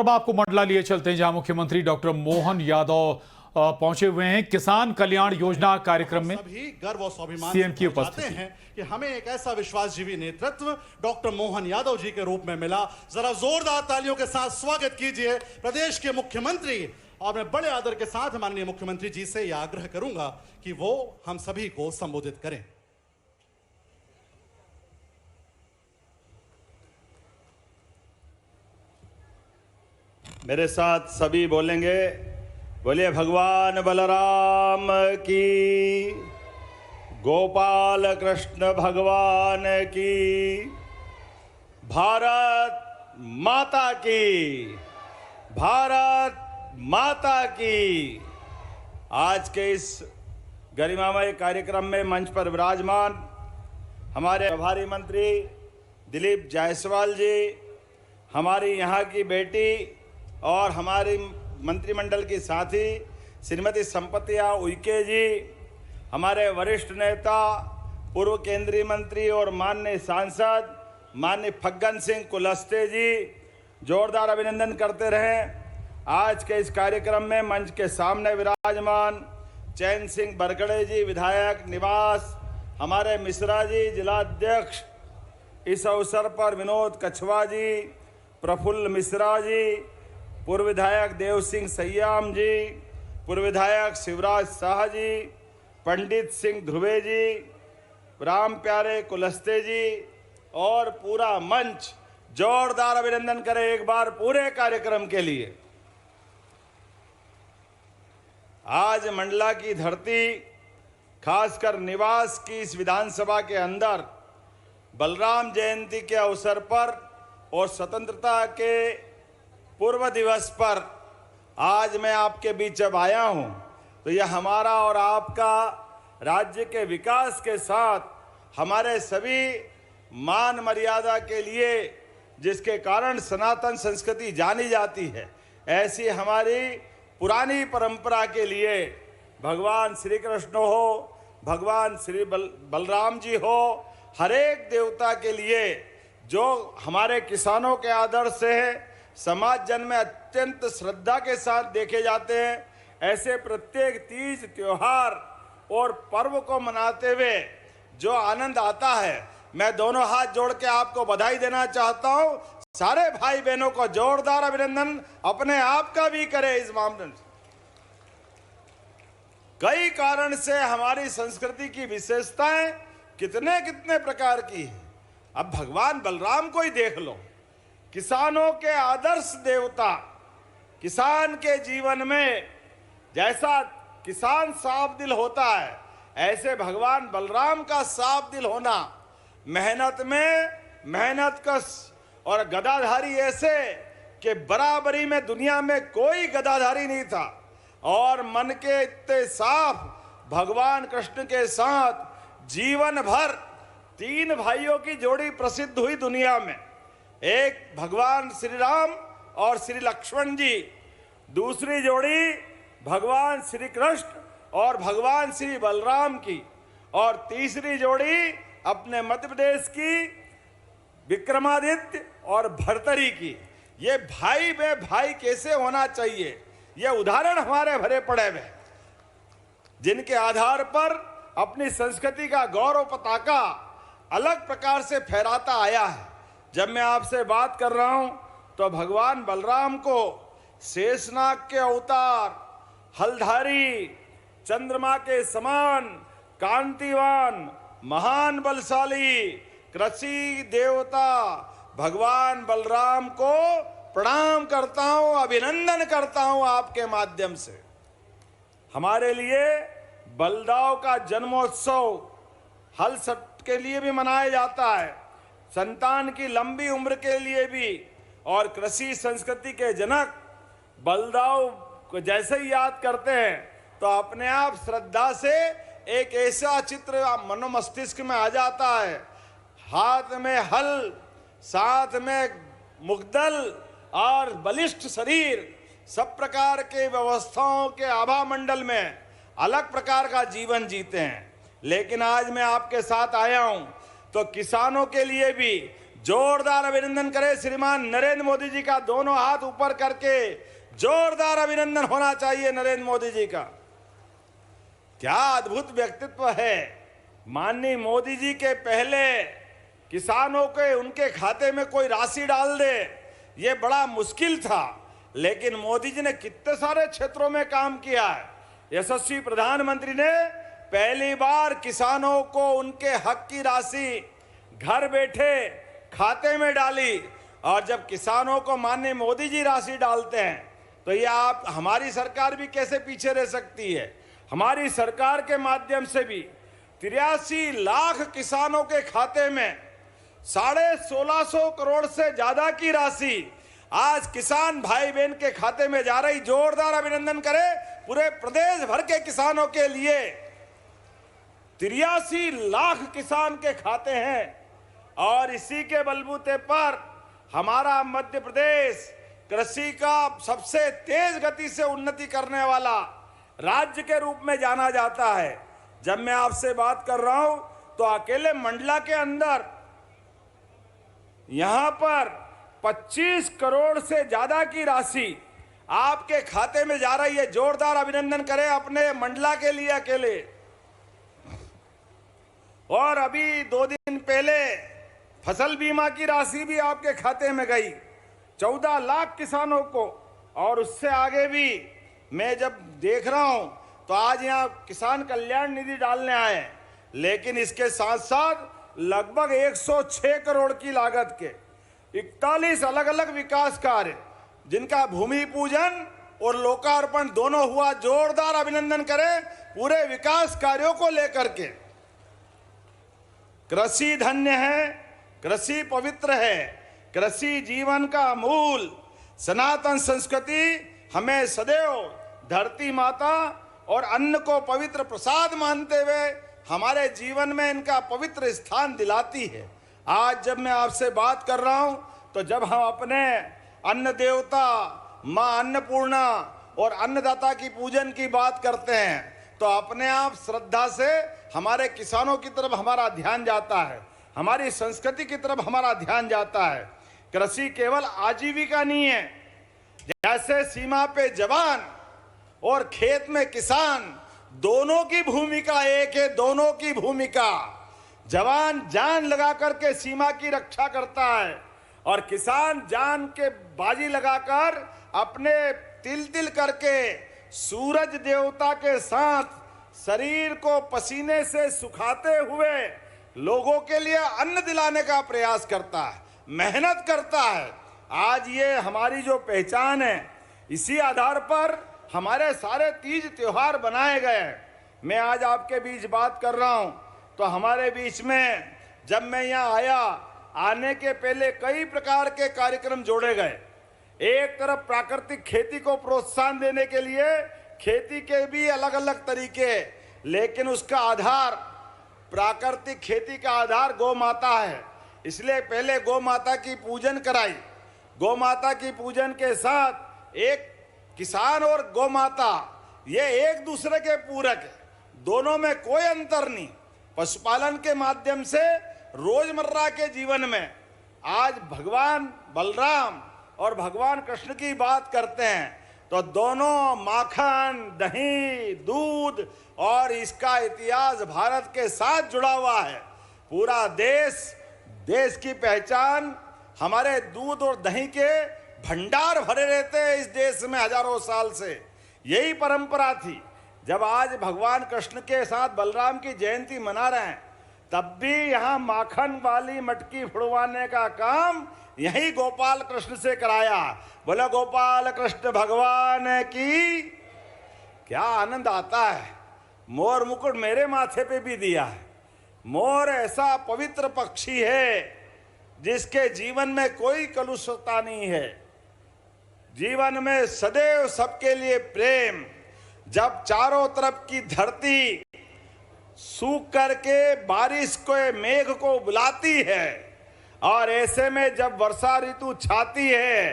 अब आपको मंडला लिए चलते हैं, जहां मुख्यमंत्री डॉक्टर मोहन यादव पहुंचे हुए हैं। किसान कल्याण योजना कार्यक्रम में सभी गर्व और स्वाभिमान सीएम की उपस्थिति हैं कि हमें एक ऐसा विश्वासजीवी नेतृत्व डॉक्टर मोहन यादव जी के रूप में मिला। जरा जोरदार तालियों के साथ स्वागत कीजिए प्रदेश के मुख्यमंत्री। और मैं बड़े आदर के साथ माननीय मुख्यमंत्री जी से यह आग्रह करूंगा कि वो हम सभी को संबोधित करें। मेरे साथ सभी बोलेंगे, बोलिए भगवान बलराम की, गोपाल कृष्ण भगवान की, भारत माता की, भारत माता की। आज के इस गरिमामय कार्यक्रम में मंच पर विराजमान हमारे प्रभारी मंत्री दिलीप जायसवाल जी, हमारी यहाँ की बेटी और हमारी मंत्रिमंडल की साथी श्रीमती संपत्तिया उइके जी, हमारे वरिष्ठ नेता पूर्व केंद्रीय मंत्री और माननीय सांसद माननीय फग्गन सिंह कुलस्ते जी, जोरदार अभिनंदन करते रहें। आज के इस कार्यक्रम में मंच के सामने विराजमान चैन सिंह बरगड़े जी, विधायक निवास, हमारे मिश्रा जी जिला अध्यक्ष, इस अवसर पर विनोद कछवा जी, प्रफुल्ल मिश्रा जी, पूर्व विधायक देव सिंह सयाम जी, पूर्व विधायक शिवराज शाह जी, पंडित सिंह ध्रुवे जी, राम प्यारे कुलस्ते जी और पूरा मंच, जोरदार अभिनंदन करें एक बार पूरे कार्यक्रम के लिए। आज मंडला की धरती, खासकर निवास की इस विधानसभा के अंदर बलराम जयंती के अवसर पर और स्वतंत्रता के पूर्व दिवस पर आज मैं आपके बीच जब आया हूं, तो यह हमारा और आपका राज्य के विकास के साथ हमारे सभी मान मर्यादा के लिए, जिसके कारण सनातन संस्कृति जानी जाती है, ऐसी हमारी पुरानी परंपरा के लिए भगवान श्री कृष्ण हो, भगवान श्री बलराम जी हो, हर एक देवता के लिए जो हमारे किसानों के आदर्श से है, समाज जन में अत्यंत श्रद्धा के साथ देखे जाते हैं, ऐसे प्रत्येक तीज त्योहार और पर्व को मनाते हुए जो आनंद आता है, मैं दोनों हाथ जोड़ के आपको बधाई देना चाहता हूं। सारे भाई बहनों को जोरदार अभिनंदन अपने आप का भी करें। इस मामले में कई कारण से हमारी संस्कृति की विशेषताएं कितने कितने प्रकार की है। अब भगवान बलराम को ही देख लो, किसानों के आदर्श देवता, किसान के जीवन में जैसा किसान साफ दिल होता है, ऐसे भगवान बलराम का साफ दिल होना, मेहनत में मेहनत कश और गदाधारी ऐसे कि बराबरी में दुनिया में कोई गदाधारी नहीं था, और मन के इतने साफ भगवान कृष्ण के साथ जीवन भर तीन भाइयों की जोड़ी प्रसिद्ध हुई दुनिया में, एक भगवान श्री राम और श्री लक्ष्मण जी, दूसरी जोड़ी भगवान श्री कृष्ण और भगवान श्री बलराम की, और तीसरी जोड़ी अपने मध्य प्रदेश की विक्रमादित्य और भर्तरी की। ये भाई में भाई कैसे होना चाहिए, ये उदाहरण हमारे भरे पड़े हुए, जिनके आधार पर अपनी संस्कृति का गौरव पताका अलग प्रकार से फहराता आया है। जब मैं आपसे बात कर रहा हूं तो भगवान बलराम को शेषनाग के अवतार, हलधारी, चंद्रमा के समान कांतिवान, महान बलशाली कृषि देवता भगवान बलराम को प्रणाम करता हूं, अभिनंदन करता हूं आपके माध्यम से। हमारे लिए बलदाव का जन्मोत्सव हल सट के लिए भी मनाया जाता है, संतान की लंबी उम्र के लिए भी, और कृषि संस्कृति के जनक बलदाव को जैसे ही याद करते हैं तो अपने आप श्रद्धा से एक ऐसा चित्र मनो मस्तिष्क में आ जाता है, हाथ में हल, साथ में मुग्दल और बलिष्ठ शरीर, सब प्रकार के व्यवस्थाओं के आभा मंडल में अलग प्रकार का जीवन जीते हैं। लेकिन आज मैं आपके साथ आया हूं तो किसानों के लिए भी जोरदार अभिनंदन करें श्रीमान नरेंद्र मोदी जी का। दोनों हाथ ऊपर करके जोरदार अभिनंदन होना चाहिए नरेंद्र मोदी जी का। क्या अद्भुत व्यक्तित्व है। माननीय मोदी जी के पहले किसानों के उनके खाते में कोई राशि डाल दे, ये बड़ा मुश्किल था, लेकिन मोदी जी ने कितने सारे क्षेत्रों में काम किया है। यशस्वी प्रधानमंत्री ने पहली बार किसानों को उनके हक की राशि घर बैठे खाते में डाली, और जब किसानों को माननीय मोदी जी राशि डालते हैं तो ये आप हमारी सरकार भी कैसे पीछे रह सकती है। हमारी सरकार के माध्यम से भी 83 लाख किसानों के खाते में 1650 करोड़ से ज्यादा की राशि आज किसान भाई बहन के खाते में जा रही। जोरदार अभिनंदन करें पूरे प्रदेश भर के किसानों के लिए। 83 लाख किसान के खाते हैं, और इसी के बलबूते पर हमारा मध्य प्रदेश कृषि का सबसे तेज गति से उन्नति करने वाला राज्य के रूप में जाना जाता है। जब मैं आपसे बात कर रहा हूं तो अकेले मंडला के अंदर यहां पर 25 करोड़ से ज्यादा की राशि आपके खाते में जा रही है। जोरदार अभिनंदन करें अपने मंडला के लिए अकेले। और अभी 2 दिन पहले फसल बीमा की राशि भी आपके खाते में गई 14 लाख किसानों को। और उससे आगे भी मैं जब देख रहा हूं तो आज यहां किसान कल्याण निधि डालने आए, लेकिन इसके साथ साथ लगभग 106 करोड़ की लागत के 41 अलग अलग विकास कार्य जिनका भूमि पूजन और लोकार्पण दोनों हुआ। जोरदार अभिनंदन करें पूरे विकास कार्यों को लेकर के। कृषि धन्य है, कृषि पवित्र है, कृषि जीवन का मूल। सनातन संस्कृति हमें सदैव धरती माता और अन्न को पवित्र प्रसाद मानते हुए हमारे जीवन में इनका पवित्र स्थान दिलाती है। आज जब मैं आपसे बात कर रहा हूं तो जब हम अपने अन्न देवता मां अन्नपूर्णा और अन्नदाता की पूजन की बात करते हैं तो अपने आप श्रद्धा से हमारे किसानों की तरफ हमारा ध्यान जाता है, हमारी संस्कृति की तरफ हमारा ध्यान जाता है। कृषि केवल आजीविका नहीं है, जैसे सीमा पे जवान और खेत में किसान दोनों की भूमिका एक है। दोनों की भूमिका, जवान जान लगा करके सीमा की रक्षा करता है और किसान जान के बाजी लगाकर अपने तिल तिल करके सूरज देवता के साथ शरीर को पसीने से सुखाते हुए लोगों के लिए अन्न दिलाने का प्रयास करता है, मेहनत करता है। आज ये हमारी जो पहचान है, इसी आधार पर हमारे सारे तीज त्योहार बनाए गए हैं। मैं आज आपके बीच बात कर रहा हूं तो हमारे बीच में जब मैं यहाँ आया, आने के पहले कई प्रकार के कार्यक्रम जोड़े गए। एक तरफ प्राकृतिक खेती को प्रोत्साहन देने के लिए खेती के भी अलग अलग तरीके, लेकिन उसका आधार, प्राकृतिक खेती का आधार गौ माता है, इसलिए पहले गौ माता की पूजन कराई। गौ माता की पूजन के साथ एक किसान और गौ माता ये एक दूसरे के पूरक है, दोनों में कोई अंतर नहीं। पशुपालन के माध्यम से रोजमर्रा के जीवन में आज भगवान बलराम और भगवान कृष्ण की बात करते हैं तो दोनों माखन, दही, दूध और इसका इतिहास भारत के साथ जुड़ा हुआ है। पूरा देश की पहचान हमारे दूध और दही के भंडार भरे रहते हैं इस देश में हजारों साल से। यही परंपरा थी। जब आज भगवान कृष्ण के साथ बलराम की जयंती मना रहे हैं, तब भी यहाँ माखन वाली मटकी फुड़वाने का काम यही गोपाल कृष्ण से कराया। बोले गोपाल कृष्ण भगवान की। क्या आनंद आता है। मोर मुकुट मेरे माथे पे भी दिया है। मोर ऐसा पवित्र पक्षी है जिसके जीवन में कोई कलुषता नहीं है, जीवन में सदैव सबके लिए प्रेम। जब चारों तरफ की धरती सूख करके बारिश को, मेघ को बुलाती है और ऐसे में जब वर्षा ऋतु छाती है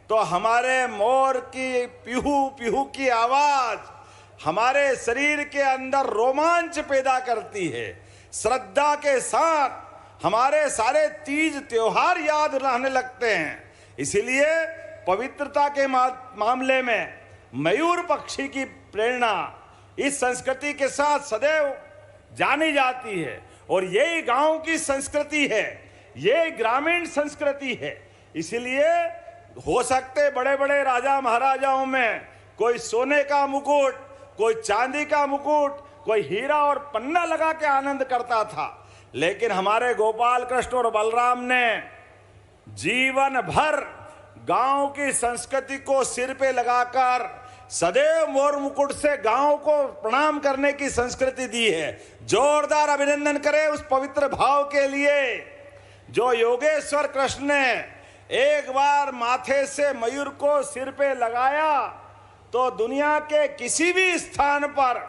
तो हमारे मोर की पिहू पिहू की आवाज हमारे शरीर के अंदर रोमांच पैदा करती है। श्रद्धा के साथ हमारे सारे तीज त्योहार याद रहने लगते हैं। इसीलिए पवित्रता के मामले में मयूर पक्षी की प्रेरणा इस संस्कृति के साथ सदैव जानी जाती है और यही गांव की संस्कृति है, ये ग्रामीण संस्कृति है। इसलिए हो सकते बड़े बड़े राजा महाराजाओं में कोई सोने का मुकुट, कोई चांदी का मुकुट, कोई हीरा और पन्ना लगा के आनंद करता था, लेकिन हमारे गोपाल कृष्ण और बलराम ने जीवन भर गांव की संस्कृति को सिर पे लगाकर सदैव मोर मुकुट से गांव को प्रणाम करने की संस्कृति दी है। जोरदार अभिनंदन करें उस पवित्र भाव के लिए जो योगेश्वर कृष्ण ने एक बार माथे से मयूर को सिर पे लगाया तो दुनिया के किसी भी स्थान पर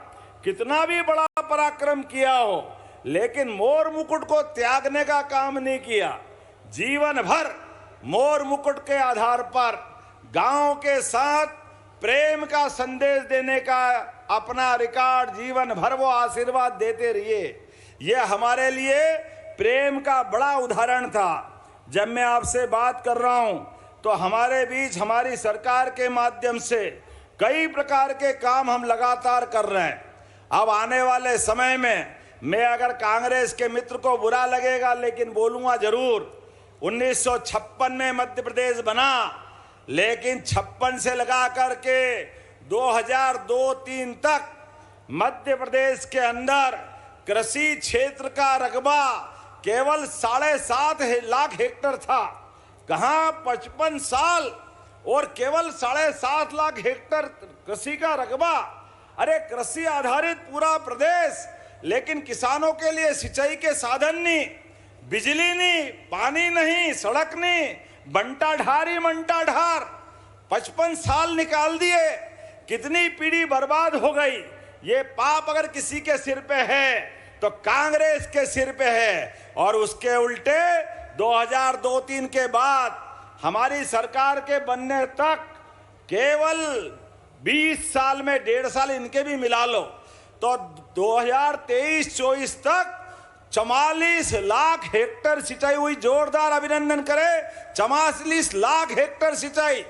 कितना भी बड़ा पराक्रम किया हो, लेकिन मोर मुकुट को त्यागने का काम नहीं किया। जीवन भर मोर मुकुट के आधार पर गांव के साथ प्रेम का संदेश देने का अपना रिकॉर्ड जीवन भर वो आशीर्वाद देते रहिए। ये हमारे लिए प्रेम का बड़ा उदाहरण था। जब मैं आपसे बात कर रहा हूं तो हमारे बीच हमारी सरकार के माध्यम से कई प्रकार के काम हम लगातार कर रहे हैं। अब आने वाले समय में मैं अगर कांग्रेस के मित्र को बुरा लगेगा लेकिन बोलूंगा जरूर। 1956 में मध्य प्रदेश बना, लेकिन 56 से लगा करके 2002-03 तक मध्य प्रदेश के अंदर कृषि क्षेत्र का रकबा केवल 7.5 लाख हेक्टेयर था। कहां 55 साल और केवल 7.5 लाख हेक्टेयर कृषि का रकबा। अरे कृषि आधारित पूरा प्रदेश, लेकिन किसानों के लिए सिंचाई के साधन नहीं, बिजली नहीं, पानी नहीं, सड़क नहीं, बंटा ढारी मंटा ढार। 55 साल निकाल दिए, कितनी पीढ़ी बर्बाद हो गई। ये पाप अगर किसी के सिर पे है तो कांग्रेस के सिर पे है। और उसके उल्टे 2002-03 के बाद हमारी सरकार के बनने तक केवल 20 साल में 1.5 साल इनके भी मिला लो तो 2023-24 तक 44 लाख हेक्टेयर सिंचाई हुई। जोरदार अभिनंदन करें। 44 लाख हेक्टेयर सिंचाई।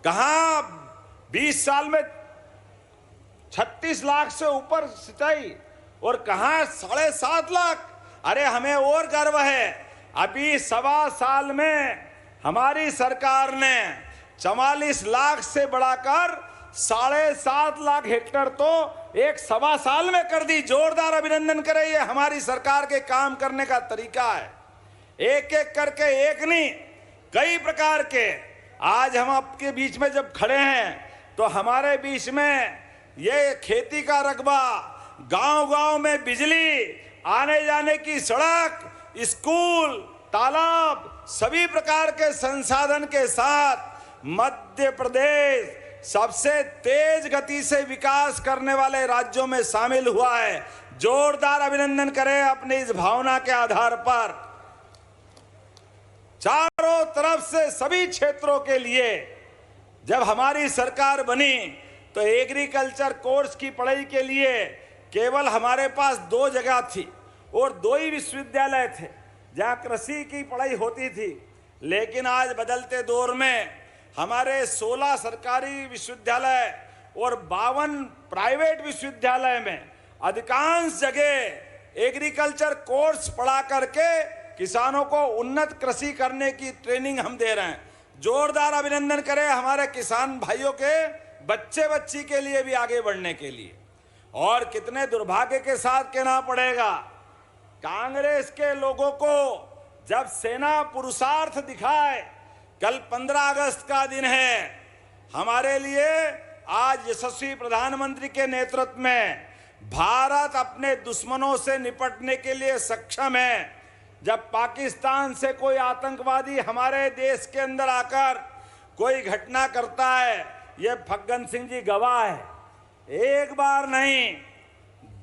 कहां 20 साल में 36 लाख से ऊपर सिंचाई और कहां 7.5 लाख। अरे हमें और गर्व है, अभी 1.25 साल में हमारी सरकार ने 44 लाख से बढ़ाकर 7.5 लाख हेक्टेयर तो 1.25 साल में कर दी। जोरदार अभिनंदन करें। ये हमारी सरकार के काम करने का तरीका है। एक एक करके, एक नहीं कई प्रकार के। आज हम आपके बीच में जब खड़े हैं तो हमारे बीच में ये खेती का रकबा, गांव-गांव में बिजली, आने जाने की सड़क, स्कूल, तालाब, सभी प्रकार के संसाधन के साथ मध्य प्रदेश सबसे तेज गति से विकास करने वाले राज्यों में शामिल हुआ है। जोरदार अभिनंदन करें अपनी इस भावना के आधार पर। चारों तरफ से सभी क्षेत्रों के लिए जब हमारी सरकार बनी तो एग्रीकल्चर कोर्स की पढ़ाई के लिए केवल हमारे पास 2 जगह थी और 2 ही विश्वविद्यालय थे जहां कृषि की पढ़ाई होती थी। लेकिन आज बदलते दौर में हमारे 16 सरकारी विश्वविद्यालय और 52 प्राइवेट विश्वविद्यालय में अधिकांश जगह एग्रीकल्चर कोर्स पढ़ा करके किसानों को उन्नत कृषि करने की ट्रेनिंग हम दे रहे हैं। जोरदार अभिनंदन करें हमारे किसान भाइयों के बच्चे बच्ची के लिए भी आगे बढ़ने के लिए। और कितने दुर्भाग्य के साथ कहना पड़ेगा, कांग्रेस के लोगों को जब सेना पुरुषार्थ दिखाए, कल 15 अगस्त का दिन है हमारे लिए। आज यशस्वी प्रधानमंत्री के नेतृत्व में भारत अपने दुश्मनों से निपटने के लिए सक्षम है। जब पाकिस्तान से कोई आतंकवादी हमारे देश के अंदर आकर कोई घटना करता है, ये फग्गन सिंह जी गवाह है। 1 बार नहीं,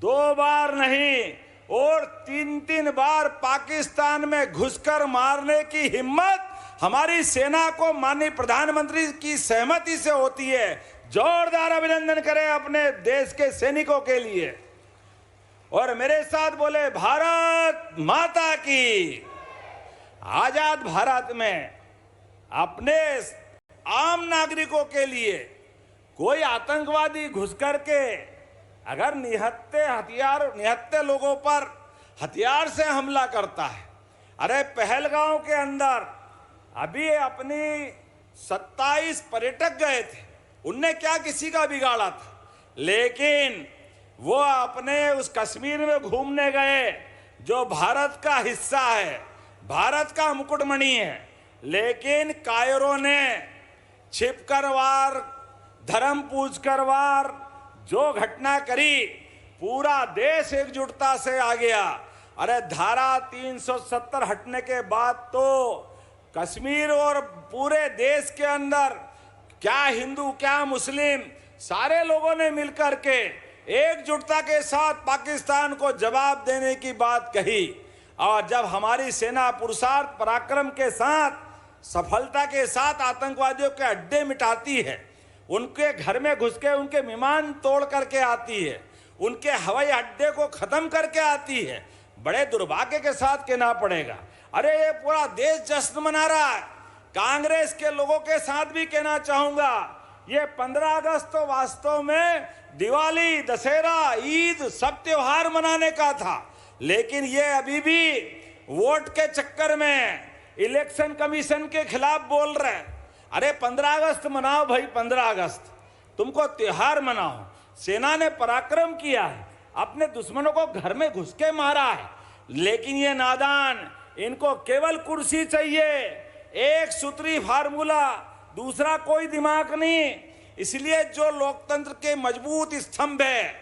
2 बार नहीं और 3-3 बार पाकिस्तान में घुसकर मारने की हिम्मत हमारी सेना को माननीय प्रधानमंत्री की सहमति से होती है। जोरदार अभिनंदन करें अपने देश के सैनिकों के लिए। और मेरे साथ बोले भारत माता की। आजाद भारत में अपने आम नागरिकों के लिए कोई आतंकवादी घुस करके अगर निहत्थे लोगों पर हथियार से हमला करता है, अरे पहलगांव के अंदर अभी अपनी 27 पर्यटक गए थे, उनने क्या किसी का बिगाड़ा था, लेकिन वो अपने उस कश्मीर में घूमने गए जो भारत का हिस्सा है, भारत का मुकुटमणि है, लेकिन कायरों ने छिपकर वार, धर्म पूजकर वार जो घटना करी, पूरा देश एकजुटता से आ गया। अरे धारा 370 हटने के बाद तो कश्मीर और पूरे देश के अंदर क्या हिंदू क्या मुस्लिम सारे लोगों ने मिलकर के एकजुटता के साथ पाकिस्तान को जवाब देने की बात कही। और जब हमारी सेना पुरुषार्थ पराक्रम के साथ सफलता के साथ आतंकवादियों के अड्डे मिटाती है, उनके घर में घुस के उनके विमान तोड़ करके आती है, उनके हवाई अड्डे को खत्म करके आती है, बड़े दुर्भाग्य के साथ कहना पड़ेगा। अरे ये पूरा देश जश्न मना रहा है। कांग्रेस के लोगों के साथ भी कहना चाहूंगा, ये 15 अगस्त तो वास्तव में दिवाली, दशहरा, ईद सब त्योहार मनाने का था, लेकिन ये अभी भी वोट के चक्कर में इलेक्शन कमीशन के खिलाफ बोल रहे हैं। अरे 15 अगस्त मनाओ भाई, 15 अगस्त तुमको त्योहार मनाओ। सेना ने पराक्रम किया है, अपने दुश्मनों को घर में घुस के मारा है, लेकिन ये नादान, इनको केवल कुर्सी चाहिए, एक सूत्री फार्मूला, दूसरा कोई दिमाग नहीं। इसलिए जो लोकतंत्र के मजबूत स्तंभ है,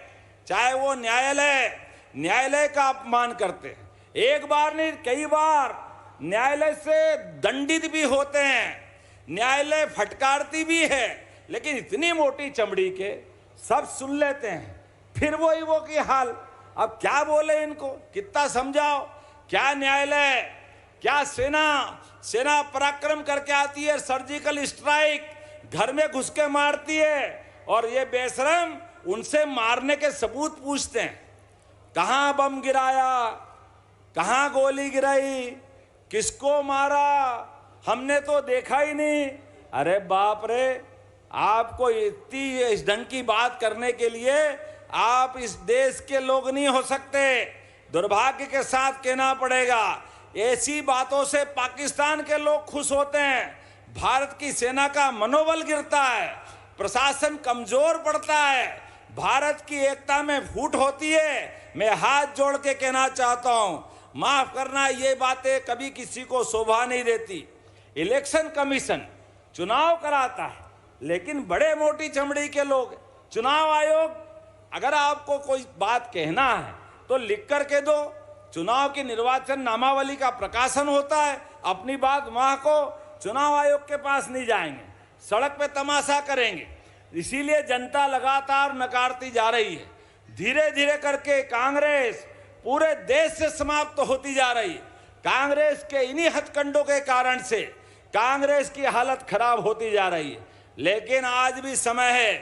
चाहे वो न्यायालय का अपमान करते हैं, एक बार नहीं कई बार न्यायालय से दंडित भी होते हैं, न्यायालय फटकारती भी है, लेकिन इतनी मोटी चमड़ी के सब सुन लेते हैं, फिर वही वो की हाल। अब क्या बोले इनको, कितना समझाओ, क्या न्यायालय, क्या सेना पराक्रम करके आती है, सर्जिकल स्ट्राइक घर में घुस के मारती है, और ये बेशरम उनसे मारने के सबूत पूछते हैं। कहां बम गिराया, कहां गोली गिराई, किसको मारा, हमने तो देखा ही नहीं। अरे बाप रे, आपको इतनी इस ढंग की बात करने के लिए आप इस देश के लोग नहीं हो सकते। दुर्भाग्य के साथ कहना पड़ेगा, ऐसी बातों से पाकिस्तान के लोग खुश होते हैं, भारत की सेना का मनोबल गिरता है, प्रशासन कमजोर पड़ता है, भारत की एकता में फूट होती है। मैं हाथ जोड़ के कहना चाहता हूं, माफ करना, ये बातें कभी किसी को शोभा नहीं देती। इलेक्शन कमीशन चुनाव कराता है, लेकिन बड़े मोटी चमड़ी के लोग। चुनाव आयोग, अगर आपको कोई बात कहना है तो लिख कर के दो। चुनाव की निर्वाचन नामावली का प्रकाशन होता है, अपनी बात वहां को चुनाव आयोग के पास नहीं जाएंगे, सड़क पे तमाशा करेंगे। इसीलिए जनता लगातार नकारती जा रही है। धीरे धीरे करके कांग्रेस पूरे देश से समाप्त होती जा रही है। कांग्रेस के इन्हीं हथकंडों के कारण से कांग्रेस की हालत खराब होती जा रही है। लेकिन आज भी समय है,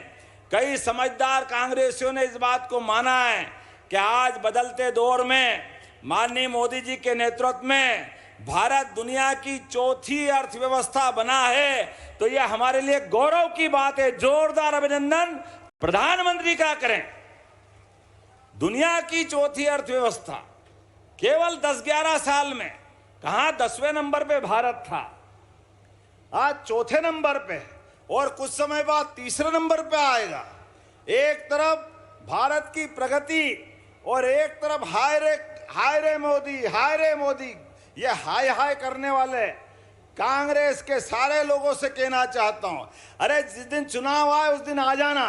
कई समझदार कांग्रेसियों ने इस बात को माना है कि आज बदलते दौर में माननीय मोदी जी के नेतृत्व में भारत दुनिया की चौथी अर्थव्यवस्था बना है, तो यह हमारे लिए गौरव की बात है। जोरदार अभिनंदन प्रधानमंत्री का करें। दुनिया की चौथी अर्थव्यवस्था केवल 10-11 साल में, कहां 10वें नंबर पे भारत था, आज चौथे नंबर पे, और कुछ समय बाद तीसरे नंबर पे आएगा। एक तरफ भारत की प्रगति और एक तरफ हाय रे मोदी, ये हाय हाय करने वाले कांग्रेस के सारे लोगों से कहना चाहता हूं, अरे जिस दिन चुनाव आए उस दिन आ जाना।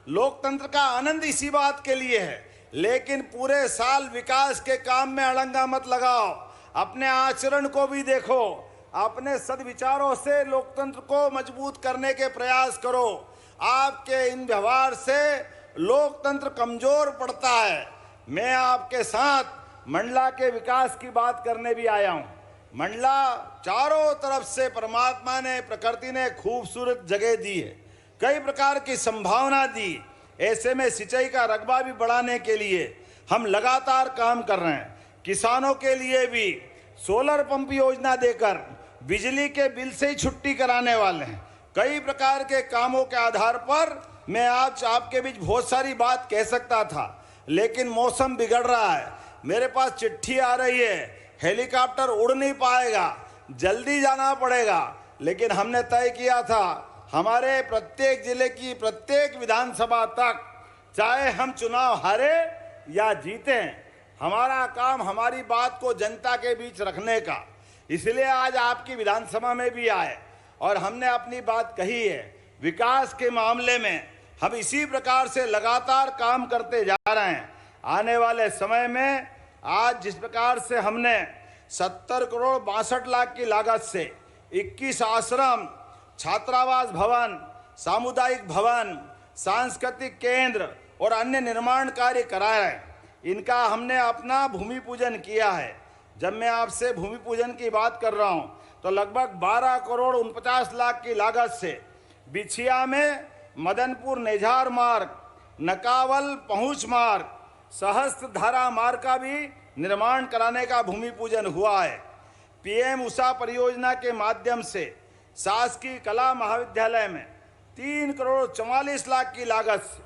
लोकतंत्र का आनंद इसी बात के लिए है, लेकिन पूरे साल विकास के काम में अड़ंगा मत लगाओ। अपने आचरण को भी देखो, अपने सद्विचारों से लोकतंत्र को मजबूत करने के प्रयास करो। आपके इन व्यवहार से लोकतंत्र कमजोर पड़ता है। मैं आपके साथ मंडला के विकास की बात करने भी आया हूं। मंडला चारों तरफ से परमात्मा ने, प्रकृति ने खूबसूरत जगह दी है, कई प्रकार की संभावना दी। ऐसे में सिंचाई का रकबा भी बढ़ाने के लिए हम लगातार काम कर रहे हैं। किसानों के लिए भी सोलर पंप योजना देकर बिजली के बिल से ही छुट्टी कराने वाले हैं। कई प्रकार के कामों के आधार पर मैं आज आपके बीच बहुत सारी बात कह सकता था, लेकिन मौसम बिगड़ रहा है। मेरे पास चिट्ठी आ रही है, हेलीकॉप्टर उड़ नहीं पाएगा, जल्दी जाना पड़ेगा। लेकिन हमने तय किया था हमारे प्रत्येक जिले की प्रत्येक विधानसभा तक, चाहे हम चुनाव हारे या जीतें, हमारा काम हमारी बात को जनता के बीच रखने का। इसलिए आज आपकी विधानसभा में भी आए और हमने अपनी बात कही है। विकास के मामले में हम इसी प्रकार से लगातार काम करते जा रहे हैं। आने वाले समय में आज जिस प्रकार से हमने 70 करोड़ 62 लाख की लागत से 21 आश्रम, छात्रावास भवन, सामुदायिक भवन, सांस्कृतिक केंद्र और अन्य निर्माण कार्य कराए हैं, इनका हमने अपना भूमि पूजन किया है। जब मैं आपसे भूमि पूजन की बात कर रहा हूं तो लगभग 12 करोड़ 49 लाख की लागत से बिछिया में मदनपुर नेझार मार्ग, नकावल पहुंच मार्ग, सहस्त्र धारा मार्ग का भी निर्माण कराने का भूमि पूजन हुआ है। पीएम उषा परियोजना के माध्यम से शासकीय कला महाविद्यालय में 3 करोड़ 44 लाख की लागत से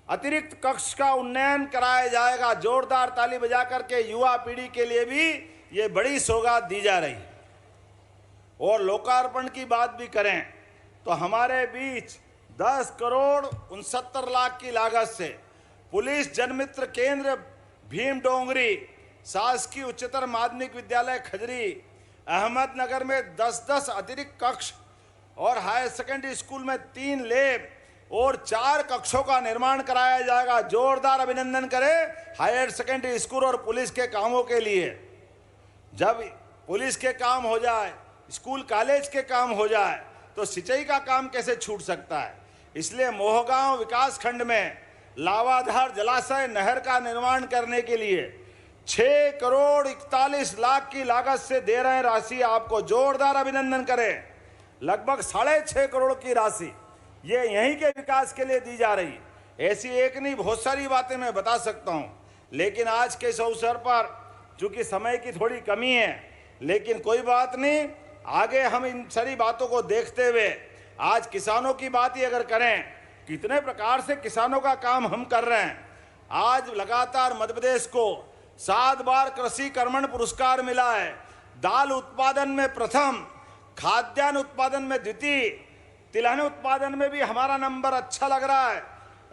अतिरिक्त कक्ष का उन्नयन कराया जाएगा। जोरदार ताली बजा करके युवा पीढ़ी के लिए भी ये बड़ी सौगात दी जा रही है। और लोकार्पण की बात भी करें तो हमारे बीच 10 करोड़ 69 लाख की लागत से पुलिस जनमित्र केंद्र भीम डोंगरी, शासकीय उच्चतर माध्यमिक विद्यालय खजरी, अहमदनगर में 10-10 अतिरिक्त कक्ष और हायर सेकेंडरी स्कूल में 3 लैब और 4 कक्षों का निर्माण कराया जाएगा। जोरदार अभिनंदन करें हायर सेकेंडरी स्कूल और पुलिस के कामों के लिए। जब पुलिस के काम हो जाए, स्कूल कॉलेज के काम हो जाए, तो सिंचाई का काम कैसे छूट सकता है। इसलिए मोहगांव विकास खंड में लावाधार जलाशय नहर का निर्माण करने के लिए 6 करोड़ 41 लाख की लागत से दे रहे हैं राशि आपको। जोरदार अभिनंदन करें। लगभग 6.5 करोड़ की राशि ये यहीं के विकास के लिए दी जा रही। ऐसी एक नहीं, बहुत सारी बातें मैं बता सकता हूं, लेकिन आज के इस अवसर पर चूंकि समय की थोड़ी कमी है, लेकिन कोई बात नहीं, आगे हम इन सारी बातों को देखते हुए आज किसानों की बात ही अगर करें, कितने प्रकार से किसानों का काम हम कर रहे हैं। आज लगातार मध्य प्रदेश को 7 बार कृषि कर्मण पुरस्कार मिला है। दाल उत्पादन में प्रथम, खाद्यान्न उत्पादन में द्वितीय, तिलहन उत्पादन में भी हमारा नंबर अच्छा लग रहा है।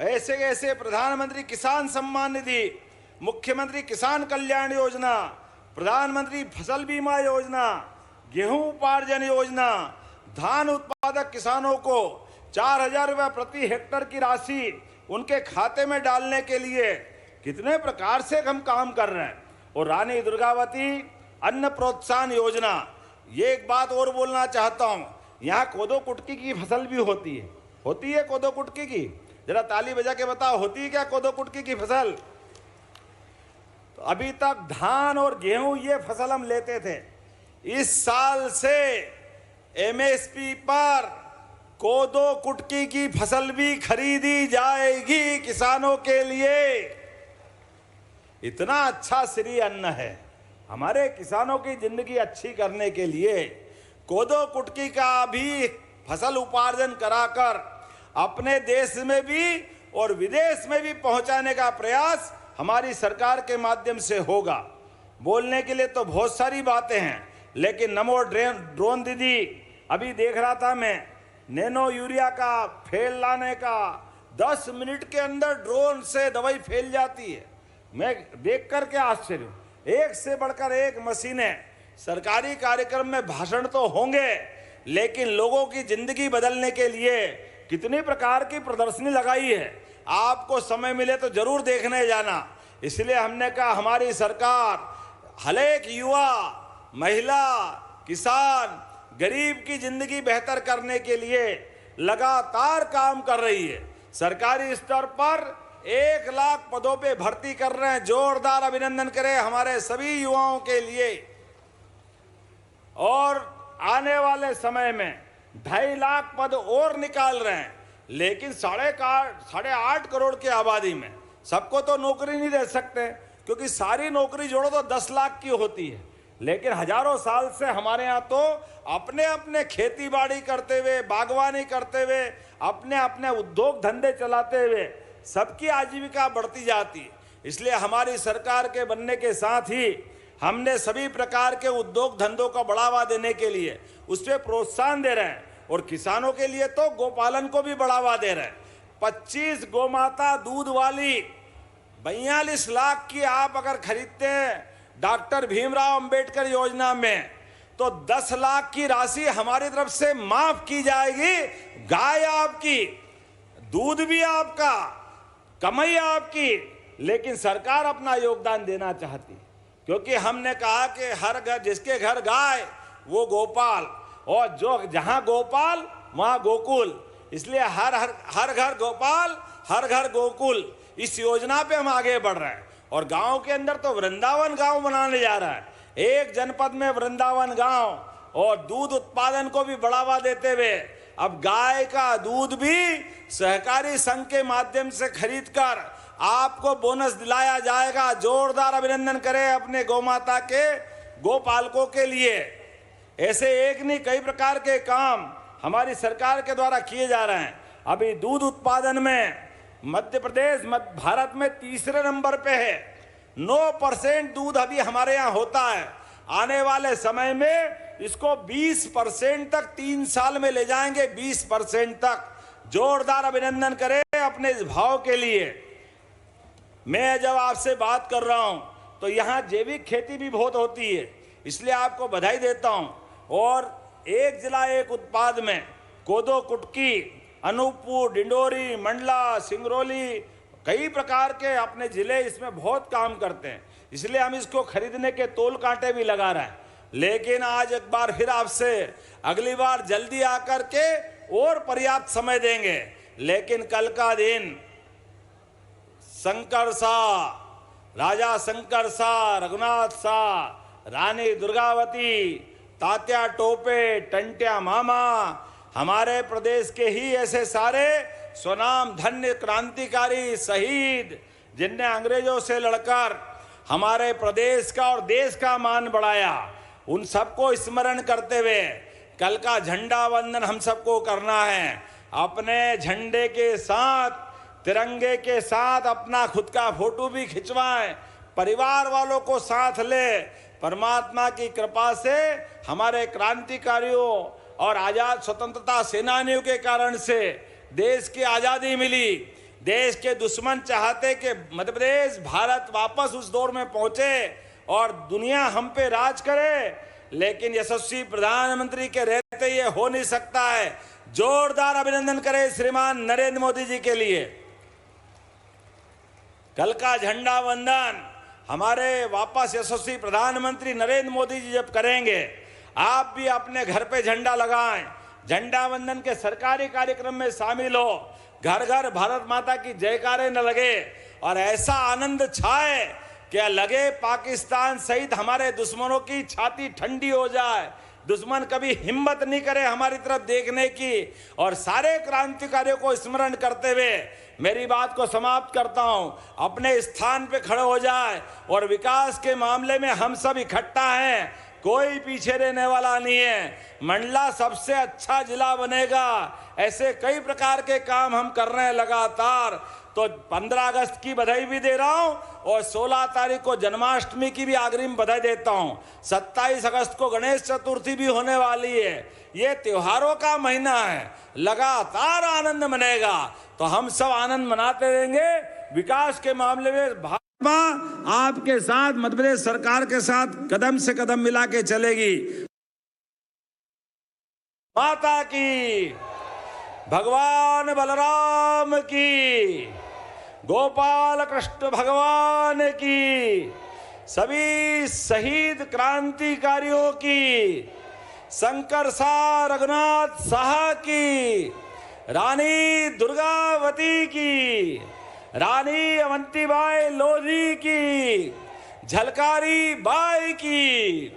ऐसे ऐसे प्रधानमंत्री किसान सम्मान निधि, मुख्यमंत्री किसान कल्याण योजना, प्रधानमंत्री फसल बीमा योजना, गेहूं उपार्जन योजना, धान उत्पादक किसानों को 4,000 रुपये प्रति हेक्टर की राशि उनके खाते में डालने के लिए कितने प्रकार से हम काम कर रहे हैं। और रानी दुर्गावती अन्न प्रोत्साहन योजना, ये एक बात और बोलना चाहता हूं, यहाँ कोदो कुटकी की फसल भी होती है कोदो कुटकी की। जरा ताली बजा के बताओ, होती है क्या कोदो कुटकी की फसल? तो अभी तक धान और गेहूं ये फसल हम लेते थे। इस साल से एमएसपी पर कोदो कुटकी की फसल भी खरीदी जाएगी किसानों के लिए। इतना अच्छा श्री अन्न है। हमारे किसानों की जिंदगी अच्छी करने के लिए कोदो कुटकी का भी फसल उपार्जन कराकर अपने देश में भी और विदेश में भी पहुंचाने का प्रयास हमारी सरकार के माध्यम से होगा। बोलने के लिए तो बहुत सारी बातें हैं, लेकिन नमो ड्रोन दीदी, अभी देख रहा था मैं, नैनो यूरिया का फेल लाने का 10 मिनट के अंदर ड्रोन से दवाई फैल जाती है। मैं देख करके आश्चर्य, एक से बढ़कर एक मशीनें। सरकारी कार्यक्रम में भाषण तो होंगे, लेकिन लोगों की जिंदगी बदलने के लिए कितनी प्रकार की प्रदर्शनी लगाई है। आपको समय मिले तो जरूर देखने जाना। इसलिए हमने कहा हमारी सरकार हर एक युवा, महिला, किसान, गरीब की जिंदगी बेहतर करने के लिए लगातार काम कर रही है। सरकारी स्तर पर 1 लाख पदों पे भर्ती कर रहे हैं। जोरदार अभिनंदन करें हमारे सभी युवाओं के लिए। और आने वाले समय में 2.5 लाख पद और निकाल रहे हैं। लेकिन 8.5 करोड़ की आबादी में सबको तो नौकरी नहीं दे सकते, क्योंकि सारी नौकरी जोड़ो तो 10 लाख की होती है। लेकिन हजारों साल से हमारे यहाँ तो अपने अपने खेती बाड़ी करते हुए, बागवानी करते हुए, अपने अपने उद्योग धंधे चलाते हुए सबकी आजीविका बढ़ती जाती है। इसलिए हमारी सरकार के बनने के साथ ही हमने सभी प्रकार के उद्योग धंधों का बढ़ावा देने के लिए उस पर प्रोत्साहन दे रहे हैं, और किसानों के लिए तो गोपालन को भी बढ़ावा दे रहे हैं। 25 गोमाता दूध वाली 42 लाख की आप अगर खरीदते हैं डॉक्टर भीमराव अंबेडकर योजना में, तो 10 लाख की राशि हमारी तरफ से माफ की जाएगी। गाय आपकी, दूध भी आपका, कमाई आपकी, लेकिन सरकार अपना योगदान देना चाहती, क्योंकि हमने कहा कि हर घर, जिसके घर गाय वो गोपाल, और जो जहां गोपाल वहां गोकुल। इसलिए हर घर गोपाल, हर घर गोकुल, इस योजना पे हम आगे बढ़ रहे हैं। और गांव के अंदर तो वृंदावन गांव बनाने जा रहा है, एक जनपद में वृंदावन गांव, और दूध उत्पादन को भी बढ़ावा देते हुए अब गाय का दूध भी सहकारी संघ के माध्यम से खरीदकर आपको बोनस दिलाया जाएगा। जोरदार अभिनंदन करें अपने गौमाता के गोपालकों के लिए। ऐसे एक नहीं कई प्रकार के काम हमारी सरकार के द्वारा किए जा रहे हैं। अभी दूध उत्पादन में मध्य प्रदेश भारत में तीसरे नंबर पे है। 9% दूध अभी हमारे यहाँ होता है। आने वाले समय में इसको 20% तक 3 साल में ले जाएंगे, 20% तक। जोरदार अभिनंदन करें अपने इस भाव के लिए। मैं जब आपसे बात कर रहा हूं तो यहाँ जैविक खेती भी बहुत होती है, इसलिए आपको बधाई देता हूं। और एक जिला एक उत्पाद में कोदो कुटकी, अनूपपुर, डिंडोरी, मंडला, सिंगरौली, कई प्रकार के अपने जिले इसमें बहुत काम करते हैं। इसलिए हम इसको खरीदने के तोल कांटे भी लगा रहे हैं। लेकिन आज एक बार फिर आपसे अगली बार जल्दी आकर के और पर्याप्त समय देंगे। लेकिन कल का दिन शंकर शाह, राजा शंकर शाह, रघुनाथ शाह, रानी दुर्गावती, तात्या टोपे, टंट्या मामा, हमारे प्रदेश के ही ऐसे सारे स्वनाम धन्य क्रांतिकारी शहीद, जिनने अंग्रेजों से लड़कर हमारे प्रदेश का और देश का मान बढ़ाया, उन सबको स्मरण करते हुए कल का झंडा वंदन हम सबको करना है। अपने झंडे के साथ, तिरंगे के साथ अपना खुद का फोटो भी खिंचवाएं, परिवार वालों को साथ ले। परमात्मा की कृपा से हमारे क्रांतिकारियों और आजाद स्वतंत्रता सेनानियों के कारण से देश की आज़ादी मिली। देश के दुश्मन चाहते कि मध्य प्रदेश, भारत वापस उस दौर में पहुंचे और दुनिया हम पे राज करे, लेकिन यशस्वी प्रधानमंत्री के रहते ये हो नहीं सकता है। जोरदार अभिनंदन करें श्रीमान नरेंद्र मोदी जी के लिए। कल का झंडा वंदन हमारे वापस यशस्वी प्रधानमंत्री नरेंद्र मोदी जी जब करेंगे, आप भी अपने घर पे झंडा लगाएं, झंडा वंदन के सरकारी कार्यक्रम में शामिल हो, घर घर भारत माता की जयकारे न लगे और ऐसा आनंद छाए कि लगे पाकिस्तान सहित हमारे दुश्मनों की छाती ठंडी हो जाए, दुश्मन कभी हिम्मत नहीं करे हमारी तरफ देखने की। और सारे क्रांतिकारियों को स्मरण करते हुए मेरी बात को समाप्त करता हूं। अपने स्थान पे खड़े हो जाए और विकास के मामले में हम सब इकट्ठा हैं, कोई पीछे रहने वाला नहीं है। मंडला सबसे अच्छा जिला बनेगा, ऐसे कई प्रकार के काम हम कर रहे हैं लगातार। तो 15 अगस्त की बधाई भी दे रहा हूं और 16 तारीख को जन्माष्टमी की भी अग्रिम बधाई देता हूं। 27 अगस्त को गणेश चतुर्थी भी होने वाली है। ये त्योहारों का महीना है, लगातार आनंद मनेगा, तो हम सब आनंद मनाते रहेंगे। विकास के मामले में भाजपा आपके साथ, मध्य प्रदेश सरकार के साथ कदम से कदम मिला के चलेगी। माता की, भगवान बलराम की, गोपाल कृष्ण भगवान की, सभी शहीद क्रांतिकारियों की, शंकर शाह, रघुनाथ शाह की, रानी दुर्गावती की, रानी अवंतीबाई लोधी की, झलकारी बाई की,